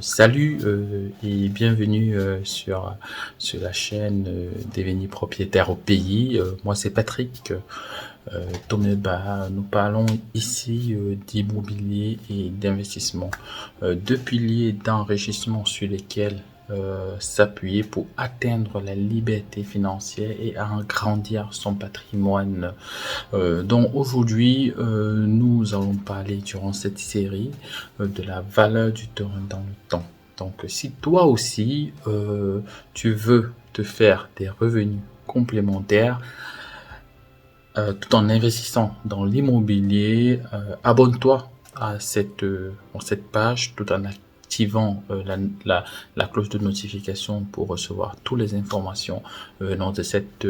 Salut et bienvenue sur la chaîne Devenir propriétaire au pays. Moi c'est Patrick Tomeba. Nous parlons ici d'immobilier et d'investissement. Deux piliers d'enrichissement sur lesquels s'appuyer pour atteindre la liberté financière et agrandir son patrimoine. Donc aujourd'hui, nous allons parler durant cette série de la valeur du terrain dans le temps. Donc si toi aussi, tu veux te faire des revenus complémentaires tout en investissant dans l'immobilier, abonne-toi à cette page tout en activant la cloche de notification pour recevoir toutes les informations venant de cette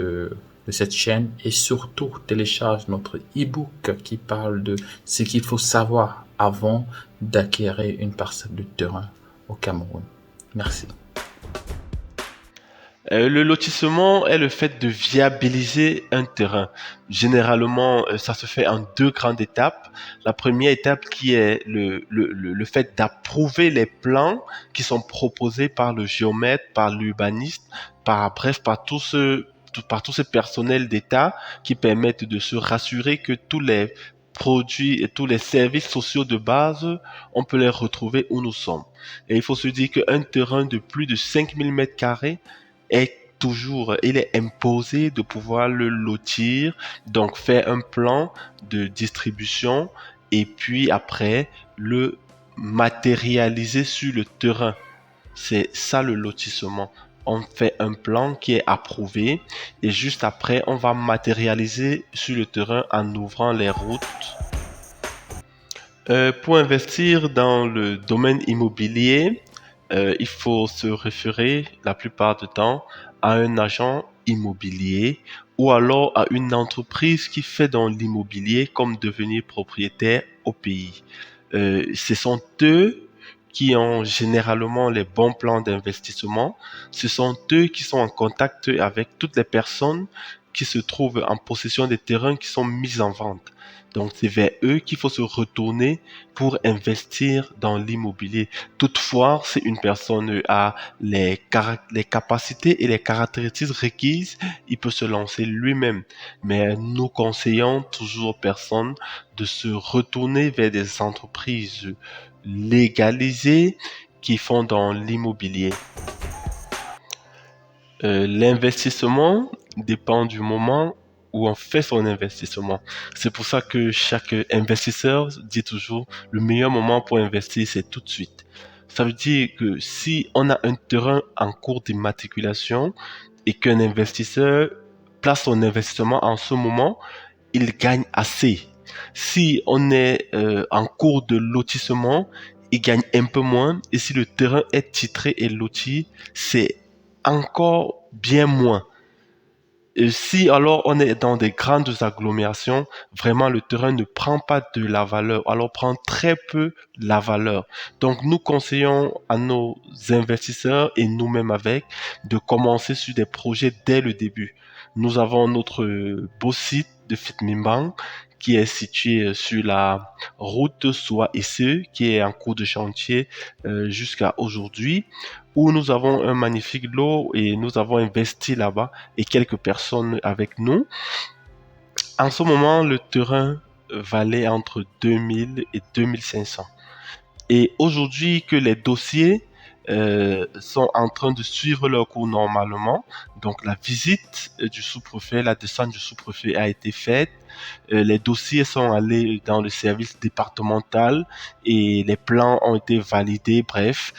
chaîne et surtout télécharge notre e-book qui parle de ce qu'il faut savoir avant d'acquérir une parcelle de terrain au Cameroun. Merci. Le lotissement est le fait de viabiliser un terrain. Généralement, ça se fait en deux grandes étapes. La première étape qui est le fait d'approuver les plans qui sont proposés par le géomètre, par l'urbaniste, par par tous ces personnels d'État qui permettent de se rassurer que tous les produits et tous les services sociaux de base, on peut les retrouver où nous sommes. Et il faut se dire qu'un terrain de plus de 5000 mètres carrés il est imposé de pouvoir le lotir, donc faire un plan de distribution et puis après le matérialiser sur le terrain. C'est ça le lotissement. On fait un plan qui est approuvé et juste après, on va matérialiser sur le terrain en ouvrant les routes. Pour investir dans le domaine immobilier, il faut se référer la plupart du temps à un agent immobilier ou alors à une entreprise qui fait dans l'immobilier comme devenir propriétaire au pays. Ce sont eux qui ont généralement les bons plans d'investissement. Ce sont eux qui sont en contact avec toutes les personnes qui se trouvent en possession des terrains qui sont mis en vente. Donc, c'est vers eux qu'il faut se retourner pour investir dans l'immobilier. Toutefois, si une personne a les capacités et les caractéristiques requises, il peut se lancer lui-même. Mais nous conseillons toujours aux personnes de se retourner vers des entreprises légalisées qui font dans l'immobilier. L'investissement dépend du moment où on fait son investissement. C'est pour ça que chaque investisseur dit toujours le meilleur moment pour investir, c'est tout de suite. Ça veut dire que si on a un terrain en cours d'immatriculation et qu'un investisseur place son investissement en ce moment, il gagne assez. Si on est en cours de lotissement, il gagne un peu moins. Et si le terrain est titré et loti, c'est encore bien moins. Et si alors on est dans des grandes agglomérations, vraiment le terrain ne prend pas de la valeur, alors prend très peu la valeur. Donc nous conseillons à nos investisseurs et nous-mêmes avec de commencer sur des projets dès le début. Nous avons notre beau site de Fitmimbank qui est situé sur la route Soa-Isseu, qui est en cours de chantier jusqu'à aujourd'hui, où nous avons un magnifique lot et nous avons investi là-bas et quelques personnes avec nous. En ce moment, le terrain valait entre 2000 et 2500. Et aujourd'hui que les dossiers sont en train de suivre leur cours normalement, donc la visite du sous-préfet, la descente du sous-préfet a été faite, les dossiers sont allés dans le service départemental et les plans ont été validés, bref.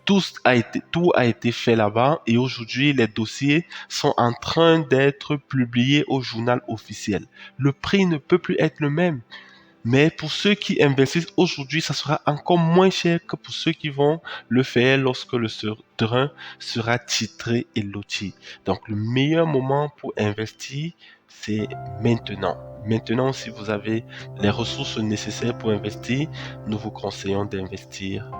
Tout a été fait là-bas et aujourd'hui, les dossiers sont en train d'être publiés au journal officiel. Le prix ne peut plus être le même. Mais pour ceux qui investissent aujourd'hui, ça sera encore moins cher que pour ceux qui vont le faire lorsque le terrain sera titré et loti. Donc, le meilleur moment pour investir, c'est maintenant. Maintenant, si vous avez les ressources nécessaires pour investir, nous vous conseillons d'investir